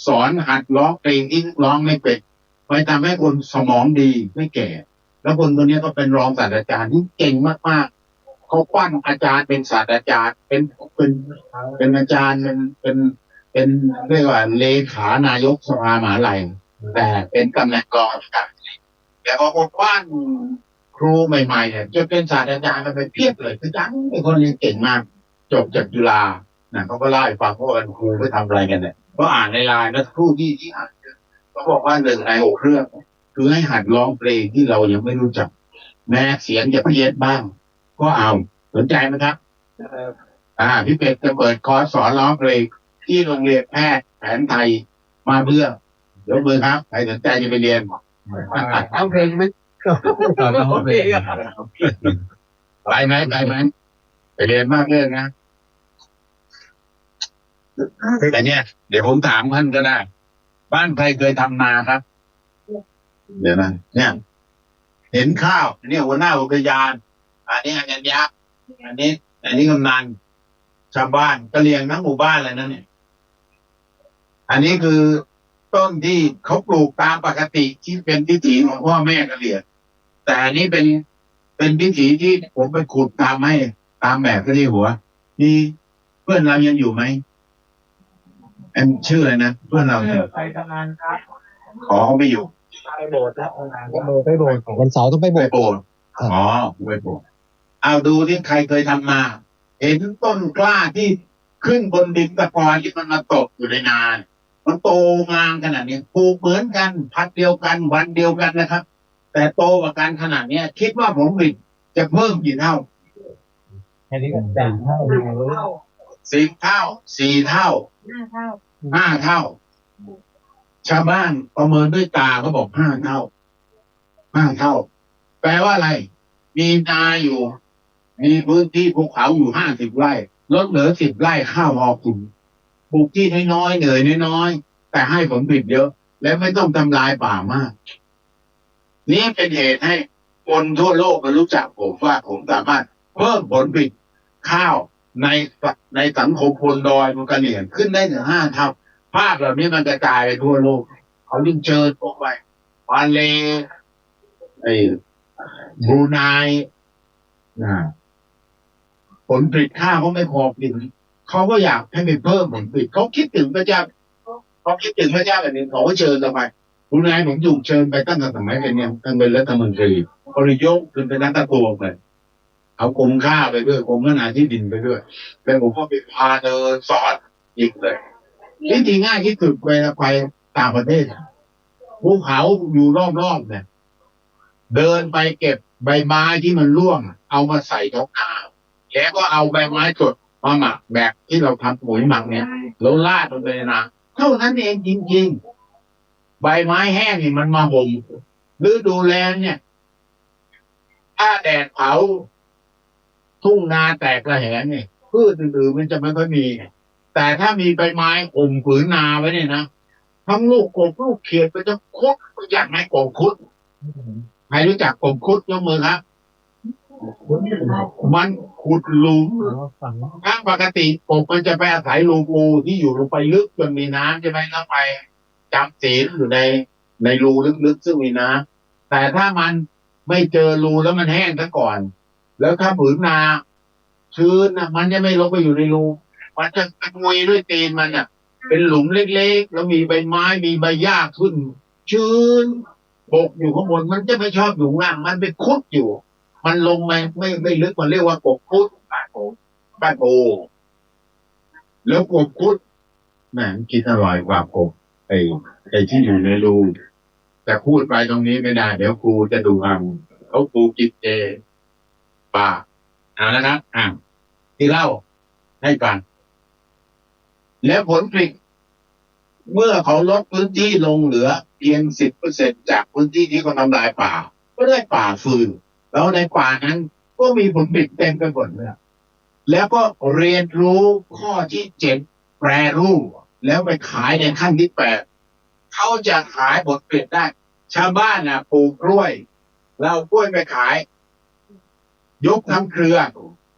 Speaker 4: สอนหัดร้องเพลงที่ร้องไม่เป็นไปทำให้คนสมองดีไม่แก่แล้วคนคนนี้ก็เป็นรองศาสตราจารย์ที่เก่งมากๆเขาปั้นอาจารย์เป็นศาสตราจารย์เป็นอาจารย์เป็นเรียกว่าเลขานายกสภามหาวิทยาลัยแต่เป็นตำแหน่งรองอธิการแต่พอคนปั้นครูใหม่ๆเนี่ยจะเป็นศาสตราจารย์กันไปเพียบเลยคือจังเป็นคนเรียนเก่งมากจบจากจุฬาเขาก็เล่าให้ฟังว่าครูไปทำอะไรกันเนี่ยก็อ่านในไลน์แล้วครูที่อ่านเขาบอกว่า1 ใน 6 เรื่องคือให้หัดร้องเพลงที่เรายังไม่รู้จักแม้เสียงจะเพี้ยนบ้างก็เอาสนใจไหมครับพี่เป็ดจะเปิดคอร์สสอนร้องเพลงที่โรงเรียนแพทย์แผนไทยมาเพื่อยกมือครับใครสนใจจะไปเรียนร้องเพลงไหมร้องเพลงไปไหมไปเรียนมากเลยนะแต่เนี่ยเดี๋ยวผมถามท่านก็ได้บ้านใครเคยทำนาครับเดี๋ยวนะเนี่ยเห็นข้าวเนี่ยหัวหน้าอุทยานอันนี้อันยักษ์อันนี้กำนันชาวบ้านก็เลี้ยงทั้งหมู่บ้านเลยนะเนี่ยอันนี้คือต้นที่เขาปลูกตามปกติที่เป็นวิถีของพ่อแม่ก็เลี้ยงแต่อันนี้เป็นวิถีที่ผมไปขุดตามให้ตามแบบที่หัวมีเพื่อนเรายังอยู่ไหมชื่ออะไรนะเพื่อนเราเนี่ย
Speaker 5: ไปทำงานครับ
Speaker 4: ขอเขาไม่อยู่
Speaker 5: ไปโบสถ์แล้วไปโบสถ์วันเสาร์ต้องไปโบสถ์
Speaker 4: ไปโบสถ์เอาดูที่ใครเคยทำนาเห็นต้นกล้าที่ขึ้นบนดินตะกอนที่มันมาตกอยู่ในนามันโตงามขนาดนี้ปลูกเหมือนกันพัดเดียวกันวันเดียวกันนะครับแต่โตกว่ากันขนาดนี้คิดว่าผลผลิตจะเพิ่มกี่เท่า
Speaker 5: อันนี้ก็4 เท่า
Speaker 4: 10 เท่า4 เท่า5 เท่าชาวบ้านประเมินด้วยตาเขาบอก5 เท่าแปลว่าอะไรมีนาอยู่มีพื้นที่ภูเขาอยู่50 ไร่ลดเหลือ10 ไร่ข้าวพอกินปลูกที่น้อยๆเหนื่อยน้อยๆแต่ให้ผลผลิตเยอะและไม่ต้องทำลายป่ามากนี้เป็นเหตุให้คนทั่วโลกมารู้จักผมว่าผมสามารถเพิ่มผลผลิตข้าวในสังคมคนดอยมันกระเหลี่ยงขึ้นได้ถึง5 เท่าภาพแบบนี้มันกระจายไปทั่วโลกเขาจึงเชิญพวกไปมาเลบรูไนผลผลิตข้าวเขาไม่พอกินเขาก็อยากให้ไปเพิ่มผลผลิตเขาคิดถึงพระเจ้าแบบนี้เขาก็เชิญเราไปบรูไนผมถูกเชิญไปตั้งแต่สมัยเป็นเนี่ยตั้งเป็นรัฐมนตรีบริยกขึ้นเป็นนักการเมืองเลยเอากรมข้าวไปด้วยกรมพัฒนาที่ดินไปด้วยแล้วผมก็ไปพาเดินสอนอีกเลยวิธีง่ายที่สุดเวลาไปต่างประเทศภูเขาอยู่รอบๆเนี่ยเดินไปเก็บใบไม้ที่มันร่วงเอามาใส่ท้องข้าวแล้วก็เอาใบไม้สดมาหมักแบบที่เราทำปุ๋ยหมักเนี่ยแล้วราดลงไปนะเท่านั้นเองจริงๆใบไม้แห้งนี่มันมาห่มฤดูแล้งเนี่ย ถ้าแดดเผาทุ่งนาแตกระแหงเนี่ยพืชอื่นๆมันจะไม่ค่อยมี แต่ถ้ามีใบไม้ข่มผืนนาไว้เนี่ยนะทั้งลูกกบลูกเขียดมันจะคุดอยากไหมกบคุดใครรู้จักกบคุดยกมือครับมันขุดหลุมถ้าปกติกบมันจะไปอาศัยรูปูที่อยู่ลงไปลึกจนมีน้ำใช่ไหมแล้วไปจำศีลอยู่ในรูลึกๆซึ่งมีน้ำแต่ถ้ามันไม่เจอรูแล้วมันแห้งซะก่อน แล้วถ้าผืนนาชื้นนะมันจะไม่ลงไปอยู่ในรูมันจะงุยด้วยตีนมันอ่ะเป็นหลุมเล็กๆแล้วมีใบไม้มีใบหญ้าขึ้นชื้นปกอยู่ข้างบนมันจะไม่ชอบอยู่ล่างมันไปคุดอยู่มันลงไม่ลึกมันเรียกว่ากบคุดป้าโตแล้วกบคุดแหมกินอร่อยกว่ากบไอ้ที่อยู่ในรูแต่พูดไปตรงนี้ไม่ได้เดี๋ยวครูจะดูเขาครูกินเจป่าเอาแล้วนะที่เล่าให้ฟังแล้วผลผลิตเมื่อเขาลดพื้นที่ลงเหลือเพียง 10% จากพื้นที่ที่เขาทำลายป่าก็ได้ป่าฟืนแล้วในป่านั้นก็มีผลผลิตเต็มไปหมดเลยแล้วก็เรียนรู้ข้อที่7แปรรูปแล้วไปขายในขั้นที่8เขาจะขายผลผลิตได้ชาวบ้านปลูกกล้วยเรากล้วยไปขายยกทั้งเครือ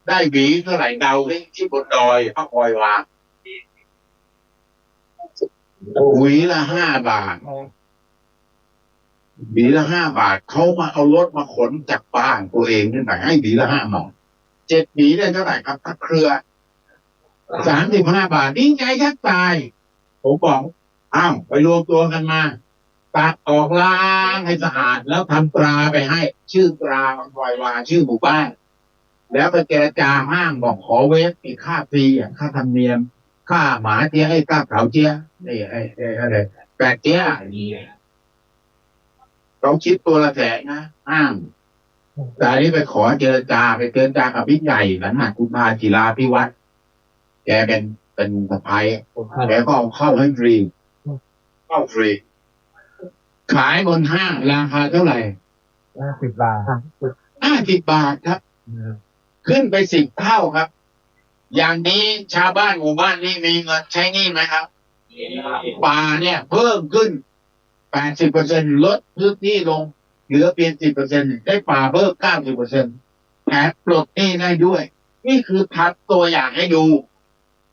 Speaker 4: ได้หวีเท่าไหร่เดาที่บนดอยพระคอยวางหวีละ5 บาทหวีละ5 บาทเขามาเอารถมาขนจากบ้านตัวเองขึ้นไปให้หวีละ5 บาท7 หวีได้เท่าไหร่ครับทั้งเครือ35 บาทดีใจแทบตายผมบอกไปรวมตัวกันมาตัดออกล้างให้สะอาดแล้วทำตราไปให้ชื่อตราปล่อยวาชื่อหมู่บ้านแล้วไปเจรจาห้างบอกขอเวฟอีกค่าฟรีค่าธรรมเนียมค่าหมาเจี๊ยค่าเขาเจี๊ยนี่อะไรแปดเจี๊ยเขาคิดตัวละ100,000นะห้างแต่นี้ไปขอเจรจากับพี่ใหญ่หลังหักคุณพาจิราพิวัตรแกเป็นสะพ้ายแกก็เอาเข้าให้ฟรีเข้าฟรีขายบนห้างราคาเท่าไหร่
Speaker 5: 50 บาท
Speaker 4: 50 บาทครับขึ้นไป10 เท่าครับอย่างนี้ชาวบ้านหมู่บ้านนี้มีเงินใช้หนี้ไหมครับป่าเนี่ยเพิ่มขึ้น 80% ลดพื้นที่ลงเหลือเพียง 10% ได้ป่าเพิ่ม 90% แถมปลดหนี้ได้ด้วยนี่คือทัดตัวอย่างให้ดู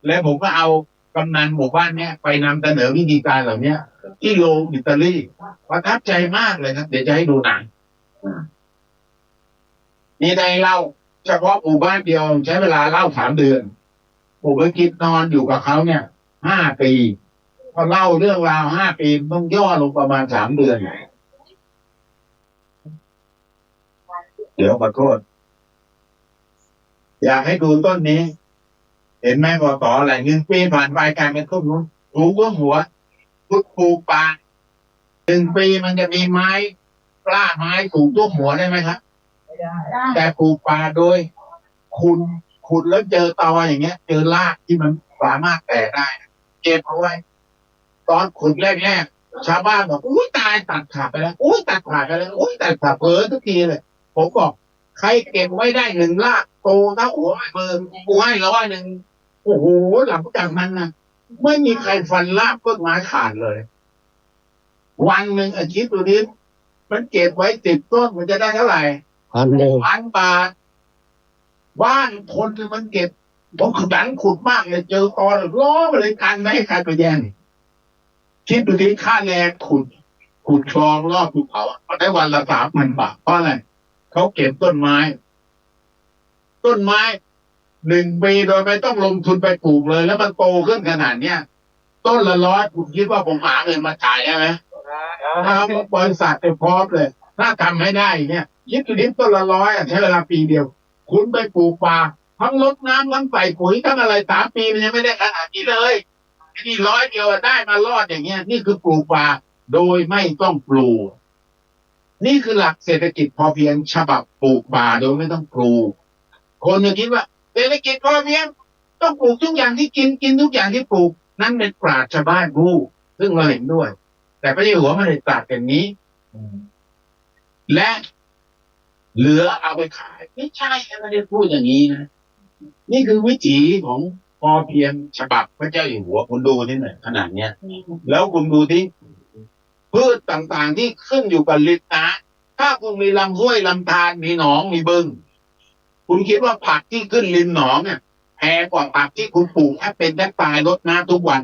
Speaker 4: และผมก็เอากำนันหมู่บ้านเนี่ยไปนำเสนอวิธีการเหล่านี้ที่โรมอิตาลีประทับใจมากเลยครับเดี๋ยวจะให้ดูหนังนี่ได้เล่าเฉพาะหมู่บ้านเดียวใช้เวลาเล่า3 เดือนผมไปคิดนอนอยู่กับเขาเนี่ย5 ปีพอเล่าเรื่องราว5 ปีต้องย่อลงประมาณ3 เดือนเดี๋ยวขอโทษอยากให้ดูต้นนี้เห็นไหมพอต่ออะไร1 ปีผ่านไปกลายเป็นต้นนู้นถูก็หัวพุดปลูกป่า1 ปีมันจะมีไม้กล้าไม้ถูกต้นหัวได้ไหมครับแต่ปลูกป่าโดยขุดแล้วเจอตออย่างเงี้ยเจอรากที่มันสามารถแตกได้เก็บเอาไว้ตอนขุดแรกๆชาวบ้านบอกอุ้ยตายตัดขาดไปแล้วอุ้ยตัดขาดไปแล้วอุ้ยตัดขาดเผลอทุกทีเลยผมบอกใครเก็บไว้ได้1 รากโตเท่าหัวเบิร์นกูให้100โอ้โหหลังจากนั้นนะไม่มีใครฟันรากต้นไม้ขาดเลยวันหนึ่งอาชีพตัวนี้มันเก็บไว้10 ต้นมันจะได้เท่าไหร่1,000 บาทบ้านคนที่มันเก็บผมขยันขุดมากเลยเจอตอล้อมาเลยกันไม่ให้ใครไปแย่งคิดดูที่ค่าแรงขุดคลองรอบภูเขาได้วันละ3,000 บาทเพราะอะไรเขาเก็บต้นไม้1 ปีโดยไม่ต้องลงทุนไปปลูกเลยแล้วมันโตขึ้นขนาดเนี้ยต้นละ100คุณคิดว่าผมหาเงินมาจ่ายได้ไหมถ้าบริษัทไปพร้อมเลยถ้าทำให้ได้เนี่ยคิดดูที่ต้นละ100ใช้เวลาปีเดียวคุณไปปลูกป่าทั้งรดน้ำทั้งใส่ปุ๋ยทั้งอะไร3 ปีมันยังไม่ได้ขนาดนี้เลยนี่100 เดียวได้มารอดอย่างเงี้ยนี่คือปลูกป่าโดยไม่ต้องปลูกนี่คือหลักเศรษฐกิจพอเพียงฉบับปลูกป่าโดยไม่ต้องปลูกคนจะคิดว่าเศรษฐกิจพอเพียงต้องปลูกทุกอย่างที่กินทุกอย่างที่ปลูกนั่นเป็นปราชญ์ชาวบ้านรู้ซึ่งเราเห็นด้วยแต่พระเจ้าอยู่หัวไม่ได้ตรัสอย่างนี้และ เหลือเอาไปขายไม่ใช่ไม่ได้พูดอย่างนี้นะนี่คือวิถีของพอเพียงฉบับพระเจ้าอยู่หัวคุณดูนี่หน่อยขนาดเนี้ยแล้วคุณดูที่พืชต่างๆที่ขึ้นอยู่กับลิตนะถ้าคุณมีลำห้วยลำธารมีหนองมีบึงคุณคิดว่าผักที่ขึ้นริมหนองเนี่ยแพงกว่าผักที่คุณปลูกแค่เป็นแค่ตายรดน้ำทุกวัน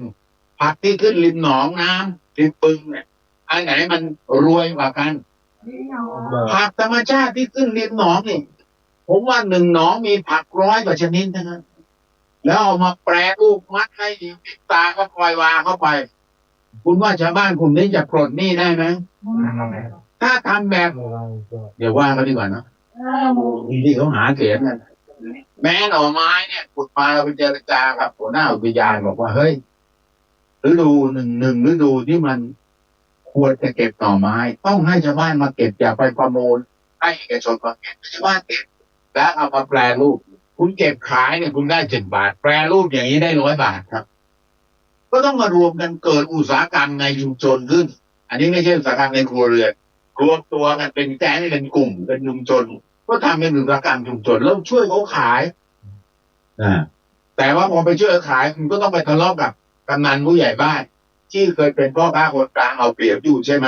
Speaker 4: ผักที่ขึ้นริมหนองน้ำริมบึงเนี่ยอันไหนมันรวยกว่ากันผักธรรมชาติที่ขึ้นริมหนองนี่ผมว่าหนึ่งหนองมีผัก100 กว่าชนิดนะครับแล้วเอามาแปรรูปมัดให้ติดตาก็คอยวาเข้าไปคุณว่าชาวบ้านกลุ่มนี้จะปลดหนี้ได้ไหมถ้าทำแบบเดี๋ยวว่ากันดีกว่าเนาะที่เขาหาเสียงกันแม้หน่อไม้เนี่ยขุดมาเราไปเจรจาครับหัวหน้าอุทยานบอกว่าเฮ้ยฤดูหนึ่งฤดูที่มันควรจะเก็บหน่อไม้ต้องให้ชาวบ้านมาเก็บอย่าไปประมูลให้เอกชนมาเก็บชาวบ้านเก็บแล้วเอามาแปรรูปคุณเก็บขายเนี่ยคุณได้7 บาทแปรรูปอย่างนี้ได้100 บาทครับก็ต้องมารวมกันเกิดอุตสาหกรรมในชุมชนขึ้นอันนี้ไม่ใช่อุตสาหกรรมในครัวเรือนรวมตัวกันเป็นแก๊งเป็นกลุ่มเป็นชุมชนก็ทำเป็นอุตสาหกรรมชุมชนแล้วช่วยเขาขายแต่ว่าพอไปช่วยขายคุณก็ต้องไปทะเลาะกับกำนันผู้ใหญ่บ้านที่เคยเป็นพ่อค้าคนกลางเอาเปรียบอยู่ใช่ไหม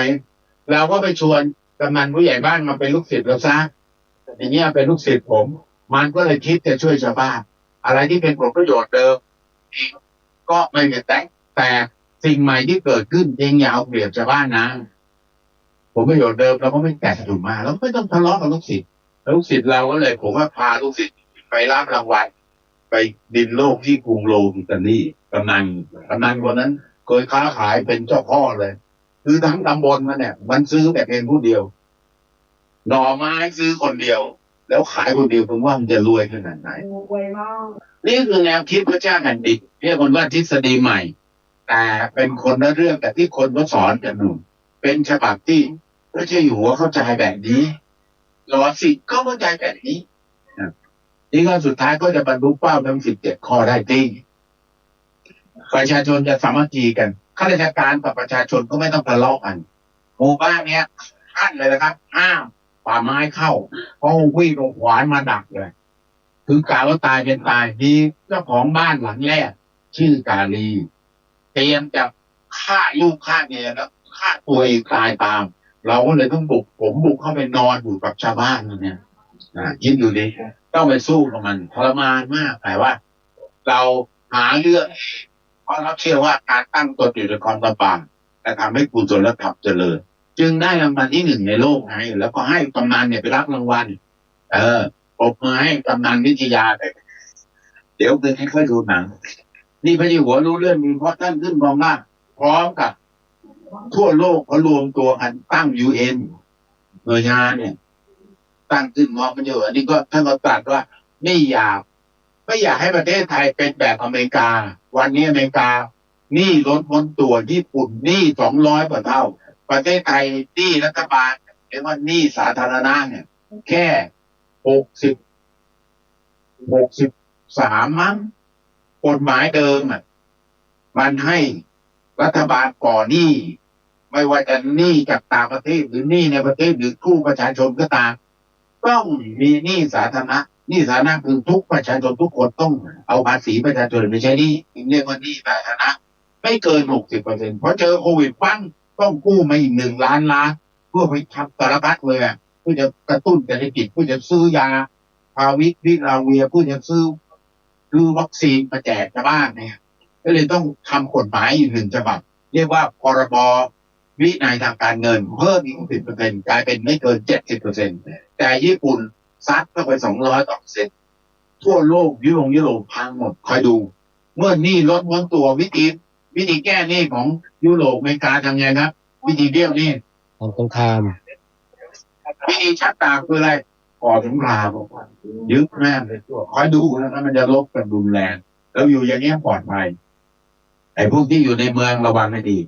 Speaker 4: เราก็ไปชวนกำนันผู้ใหญ่บ้านมาเป็นลูกศิษย์เราซะอย่างเงี้ยเป็นลูกศิษย์ผมมันก็เลยคิดจะช่วยชาวบ้านอะไรที่เป็นผลประโยชน์เดิมก็ไม่มีแต่สิ่งใหม่ที่เกิดขึ้นเองอย่าเอาเปรียบชาวบ้านนะผลประโยชน์เดิมเราก็ไม่แตะถูกมาแล้วไม่ต้องทะเลาะกับลูกศิษย์ลูกศิษย์เราก็เลยผมว่าพาลูกศิษย์ไปรับรางวัลไปดินโลกที่กรุงโรมอิตาลีกำนันคนนั้นเคยค้าขายเป็นเจ้าพ่อเลยคือทั้งตำบลมันเนี่ยมันซื้อแต่เพียงผู้เดียวหน่อไม้ซื้อคนเดียวแล้วขายคนเดียวผมว่ามันจะรวยขนาดไหนรวยมากนี่คือแนวคิดพระเจ้าแผ่นดินเรียกคนว่าทฤษฎีใหม่แต่เป็นคนละเรื่องแต่ที่คนก็สอนกันอยู่เป็นฉบับที่พระเจ้าอยู่หัวเข้าใจแบบนี้รอสิก็เข้าใจแบบนี้นี่ก็สุดท้ายก็จะบรรลุเป้าทั้ง17 ข้อได้จริงประชาชนจะสามัคคีกันข้าราชการกับประชาชนก็ไม่ต้องทะเลาะกันหมู่บ้านเนี้ยขั้นเลยนะครับห้ามป่าไม้เข้าเพราะวิ่งลงขวานมาดักเลยคือกล่าวว่าตายเป็นตายดีเจ้าของบ้านหลังแรกชื่อกาลีเตรียมจะฆ่าลูกฆ่าเมียแล้วฆ่าตัวเองตายตามเราก็เลยต้องผมบุกเข้าไปนอนอยู่กับชาวบ้านเนี่ยคิดดูดิต้องไปสู้กับมันทรมานมากแต่ว่าเราหาเรื่องเพราะเราเชื่อว่าการตั้งตนอยู่ในความลำบากจะทำให้กุศลธรรมเจริญจึงได้รางวัลที่1ในโลกไงแล้วก็ให้กำนันเนี่ยไปรับรางวัลปรบมือให้กำนันวิทยาไปเดี๋ยวคืนให้ค่อยดูหนังนี่พระเจ้าหัวรู้เรื่องมีเพราะท่านขึ้นกองหน้าพร้อมกับทั่วโลกเขารวมตัวกันตั้ง UN หน่วยงานเนี่ยตั้งขึ้นมองกันอยู่อันนี้ก็ท่านก็ตรัสว่าไม่อยากให้ประเทศไทยเป็นแบบอเมริกาวันนี้อเมริกาหนี้ล้นพ้นตัวญี่ปุ่นหนี้200 กว่าเท่าประเทศไทยหนี้รัฐบาลเรียกว่าหนี้สาธารณะเนี่ยแค่63มั้งกฎหมายเดิมมันให้รัฐบาลก่อหนี้ไม่ว่าจะหนี้จากต่างประเทศหรือหนี้ในประเทศหรือกู้ประชาชนก็ตามต้องมีหนี้สาธารณะหนี้สาธารณะคือทุกประชาชนทุกคนต้องเอาภาษีประชาชนไม่ใช่หนี้เรียกว่าหนี้สาธารณะไม่เกิน 60% เพราะเจอโควิดปั้งต้องกู้มาอีก1 ล้านล้านเพื่อไปทำสารพัดเลยเพื่อจะกระตุ้นเศรษฐกิจเพื่อจะซื้อยาพาวิพิราเวียเพื่อจะซื้อวัคซีนมาแจกชาวบ้านเนี่ยก็เลยต้องทำกฎหมายอีก1 ฉบับเรียกว่าพรบวินัยทางการเงินเพิ่มอีก 10% กลายเป็นไม่เกิน 70% แต่ญี่ปุ่นซัดเข้าไป200%ทั่วโลกยุโรปพังหมดคอยดูเมื่อหนี้ลดม้วนตัววิธีแก้หนี้ของยุโรปอเมริกาทำไงครับวิธีเบี้ยวหนี้
Speaker 5: ของสงคราม
Speaker 4: วิธีชักดาบคืออะไรก่อสงครามยึดแม่เลยตัวคอยดูนะมันจะลบกันรุนแรงแล้วอยู่อย่างนี้ปลอดภัยไอ้พวกที่อยู่ในเมืองระวังให้ดี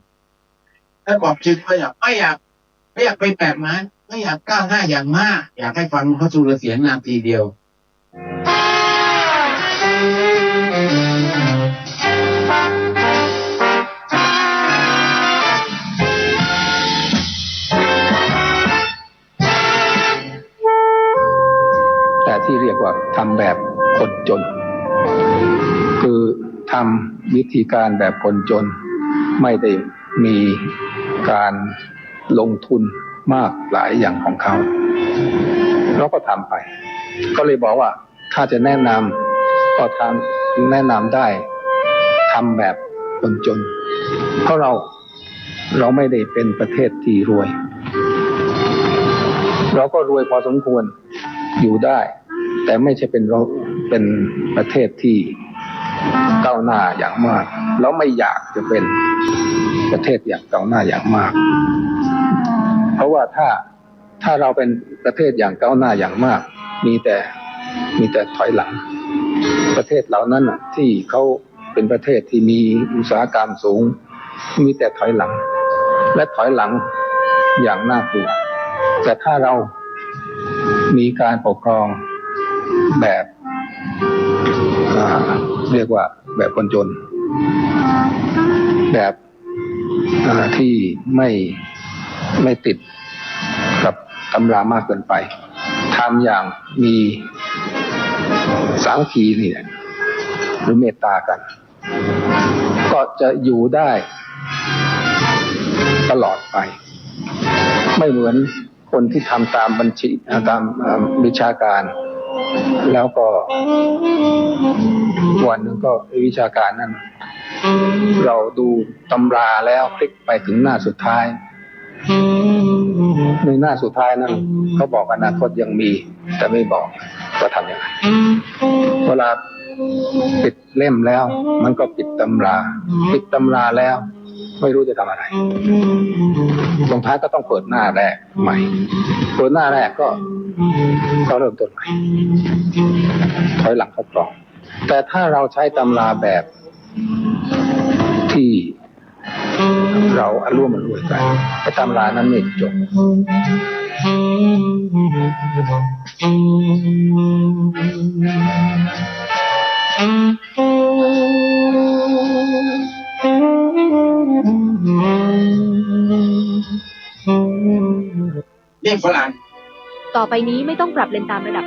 Speaker 4: ถ้าบอกจึงไม่อยากไปแบบนั้นไม่อยากก้าวหน้าอย่างมากอยากให้ฟังพระสุรเสียงนาทีเดียว
Speaker 6: ที่เรียกว่าทำแบบคนจนคือทำวิธีการแบบคนจนไม่ได้มีการลงทุนมากหลายอย่างของเขาเราก็ทำไปก็เลยบอกว่าถ้าจะแนะนำก็แนะนำได้ทำแบบคนจนเพราะเราไม่ได้เป็นประเทศที่รวยเราก็รวยพอสมควรอยู่ได้แต่ไม่ใช่เป็นประเทศที่ก้าวหน้าอย่างมากแล้วไม่อยากจะเป็นประเทศอย่างก้าวหน้าอย่างมากเพราะว่าถ้าเราเป็นประเทศอย่างก้าวหน้าอย่างมากมีแต่ถอยหลังประเทศเหล่านั้นที่เขาเป็นประเทศที่มีอุตสาหกรรมสูงมีแต่ถอยหลังและถอยหลังอย่างน่ากลัวแต่ถ้าเรามีการปกครองแบบเรียกว่าแบบคนจนแบบที่ไม่ติดกับตำรามากเกินไปทำอย่างมีสามัคคีนี่แหละหรือเมตตากันก็จะอยู่ได้ตลอดไปไม่เหมือนคนที่ทำตามบัญชีตามวิชาการแล้วก็วันหนึ่งก็วิชาการนั้นเราดูตำราแล้วพลิกไปถึงหน้าสุดท้ายในหน้าสุดท้ายนั้นเขาบอกอนาคตยังมีแต่ไม่บอกว่าทำยังไงเวลาปิดเล่มแล้วมันก็ปิดตำราแล้วไม่รู้จะทำอะไรตรงท้ายก็ต้องเปิดหน้าแรกใหม่เปิดหน้าแรกก็เริ่มต้นใหม่ถอยหลังเข้ากรองแต่ถ้าเราใช้ตำราแบบที่เราร่วมมันรวยกันไอ้ตำรานั้นไม่จบ
Speaker 4: เรียกฝรั่ง
Speaker 7: ต่อไปนี้ไม่ต้องปรับเลนตามระดับ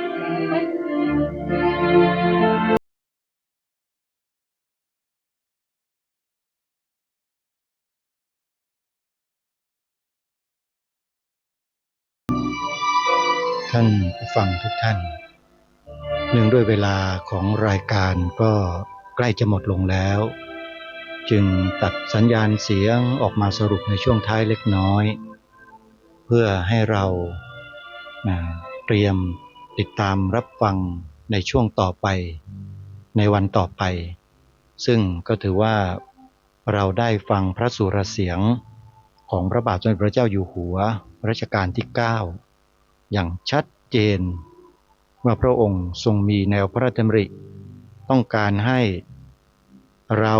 Speaker 3: ท่านผู้ฟังทุกท่านเนื่องด้วยเวลาของรายการก็ใกล้จะหมดลงแล้วจึงตัดสัญญาณเสียงออกมาสรุปในช่วงท้ายเล็กน้อยเพื่อให้เราเตรียมติดตามรับฟังในช่วงต่อไปในวันต่อไปซึ่งก็ถือว่าเราได้ฟังพระสุรเสียงของพระบาทสมเด็จพระเจ้าอยู่หัวรัชกาลที่ 9อย่างชัดเจนว่าพระองค์ทรงมีแนวพระราชดำริต้องการให้เรา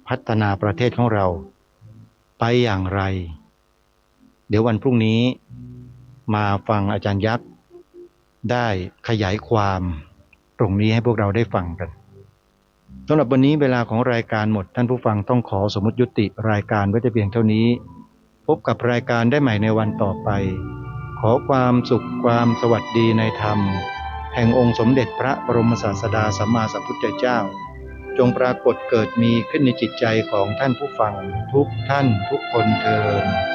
Speaker 3: พัฒนาประเทศของเราไปอย่างไรเดี๋ยววันพรุ่งนี้มาฟังอาจารย์ยักษ์ได้ขยายความตรงนี้ให้พวกเราได้ฟังกันสำหรับวันนี้เวลาของรายการหมดท่านผู้ฟังต้องขอสมมุติยุติรายการไว้แต่เพียงเท่านี้พบกับรายการได้ใหม่ในวันต่อไปขอความสุขความสวัสดีในธรรมแห่งองค์สมเด็จพระบรมศาสดาสัมมาสัมพุทธเจ้าจงปรากฏเกิดมีขึ้นในจิตใจของท่านผู้ฟังทุกท่านทุกคนเทอญ